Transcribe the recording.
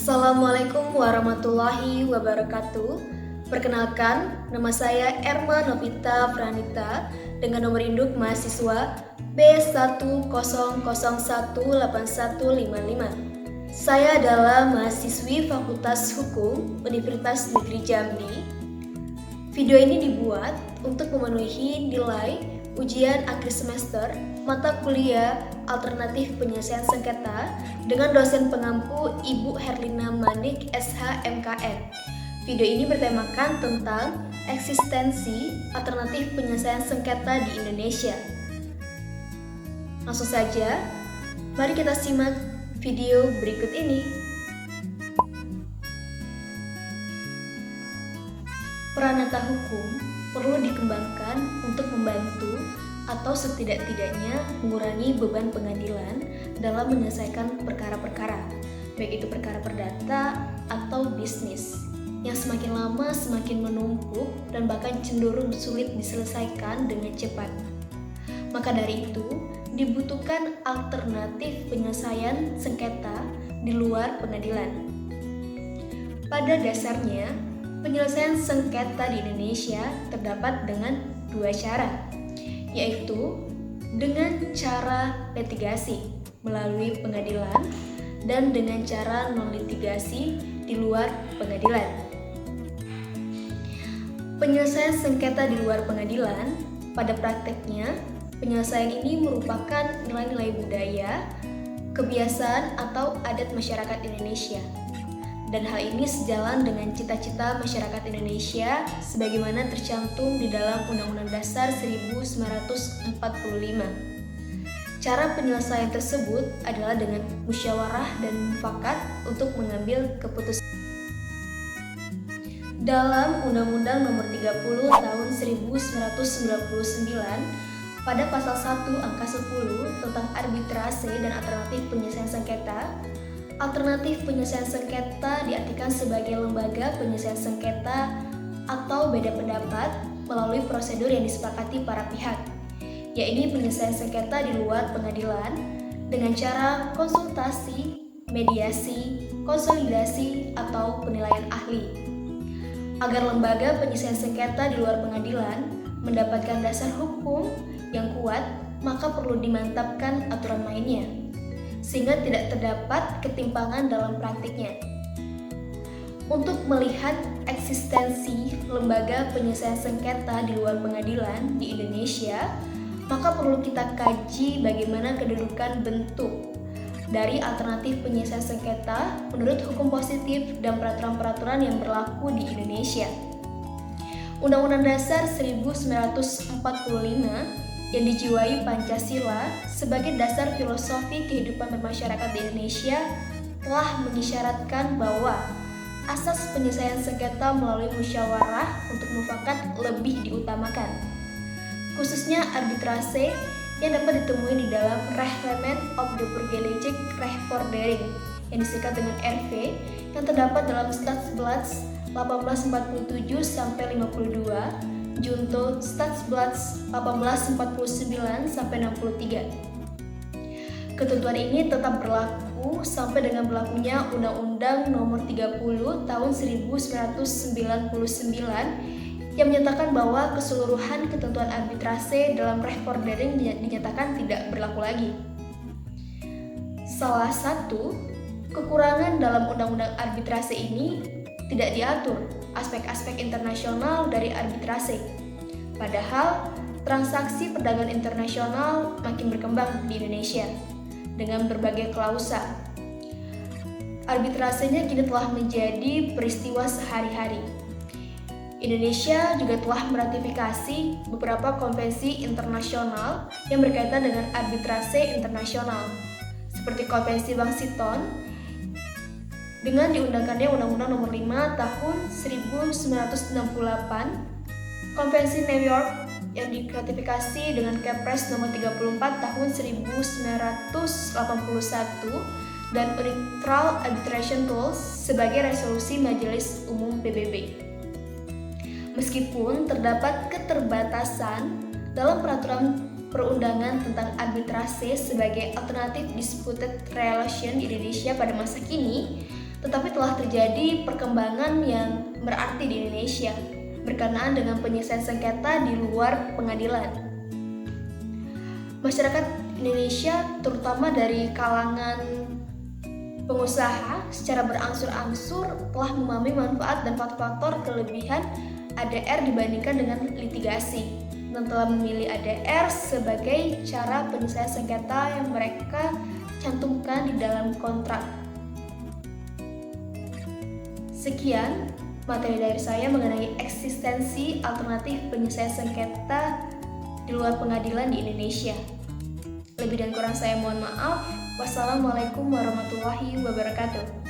Assalamualaikum warahmatullahi wabarakatuh. Perkenalkan, nama saya Erma Novita Pranita dengan nomor induk mahasiswa B10018155. Saya adalah mahasiswi Fakultas Hukum Universitas Negeri Jambi. Video ini dibuat untuk memenuhi nilai ujian akhir semester mata kuliah alternatif penyelesaian sengketa dengan dosen pengampu Ibu Herlina Manik SH MKN. Video ini bertemakan tentang eksistensi alternatif penyelesaian sengketa di Indonesia. Langsung saja, mari kita simak video berikut ini. Peranata hukum perlu dikembangkan untuk membantu atau setidak-tidaknya mengurangi beban pengadilan dalam menyelesaikan perkara-perkara, baik itu perkara perdata atau bisnis, yang semakin lama semakin menumpuk dan bahkan cenderung sulit diselesaikan dengan cepat. Maka dari itu, dibutuhkan alternatif penyelesaian sengketa di luar pengadilan. Pada dasarnya, penyelesaian sengketa di Indonesia terdapat dengan dua cara, yaitu dengan cara litigasi melalui pengadilan dan dengan cara non-litigasi di luar pengadilan. Penyelesaian sengketa di luar pengadilan, pada prakteknya, penyelesaian ini merupakan nilai-nilai budaya, kebiasaan atau adat masyarakat Indonesia. Dan hal ini sejalan dengan cita-cita masyarakat Indonesia sebagaimana tercantum di dalam Undang-Undang Dasar 1945. Cara penyelesaian tersebut adalah dengan musyawarah dan mufakat untuk mengambil keputusan. Dalam Undang-Undang Nomor 30 Tahun 1999, pada pasal 1 angka 10 tentang arbitrase dan alternatif penyelesaian sengketa, alternatif penyelesaian sengketa diartikan sebagai lembaga penyelesaian sengketa atau beda pendapat melalui prosedur yang disepakati para pihak, yaitu penyelesaian sengketa di luar pengadilan dengan cara konsultasi, mediasi, konsolidasi, atau penilaian ahli. Agar lembaga penyelesaian sengketa di luar pengadilan mendapatkan dasar hukum yang kuat, maka perlu dimantapkan aturan mainnya, sehingga tidak terdapat ketimpangan dalam praktiknya. Untuk melihat eksistensi lembaga penyelesaian sengketa di luar pengadilan di Indonesia, maka perlu kita kaji bagaimana kedudukan bentuk dari alternatif penyelesaian sengketa menurut hukum positif dan peraturan-peraturan yang berlaku di Indonesia. Undang-Undang Dasar 1945 yang dijiwai Pancasila sebagai dasar filosofi kehidupan bermasyarakat di Indonesia telah mengisyaratkan bahwa asas penyelesaian sengketa melalui musyawarah untuk mufakat lebih diutamakan, khususnya arbitrase yang dapat ditemui di dalam Reglement of the Burgerlijke Rechtsvordering yang disingkat dengan RV yang terdapat dalam Stadsblad 1847-52, Junto Stadsblad 1849-63. Ketentuan ini tetap berlaku sampai dengan berlakunya Undang-Undang Nomor 30 Tahun 1999 yang menyatakan bahwa keseluruhan ketentuan arbitrase dalam Rechtsvordering dinyatakan tidak berlaku lagi. Salah satu kekurangan dalam Undang-Undang arbitrase ini tidak diatur aspek-aspek internasional dari arbitrase. Padahal, transaksi perdagangan internasional makin berkembang di Indonesia dengan berbagai klausa. Arbitrasenya kini telah menjadi peristiwa sehari-hari. Indonesia juga telah meratifikasi beberapa konvensi internasional yang berkaitan dengan arbitrase internasional, seperti Konvensi Washington, dengan diundangkannya Undang-Undang Nomor 5 Tahun 1968, Konvensi New York yang diratifikasi dengan Kepres Nomor 34 Tahun 1981, dan Unilateral Arbitration Rules sebagai resolusi Majelis Umum PBB. Meskipun terdapat keterbatasan dalam peraturan perundangan tentang arbitrase sebagai alternatif disputed relation di Indonesia pada masa kini, Tetapi telah terjadi perkembangan yang berarti di Indonesia berkenaan dengan penyelesaian sengketa di luar pengadilan. Masyarakat Indonesia, terutama dari kalangan pengusaha, secara berangsur-angsur telah memahami manfaat dan faktor kelebihan ADR dibandingkan dengan litigasi, dan telah memilih ADR sebagai cara penyelesaian sengketa yang mereka cantumkan di dalam kontrak. Sekian materi dari saya mengenai eksistensi alternatif penyelesaian sengketa di luar pengadilan di Indonesia. Lebih dan kurang saya mohon maaf. Wassalamualaikum warahmatullahi wabarakatuh.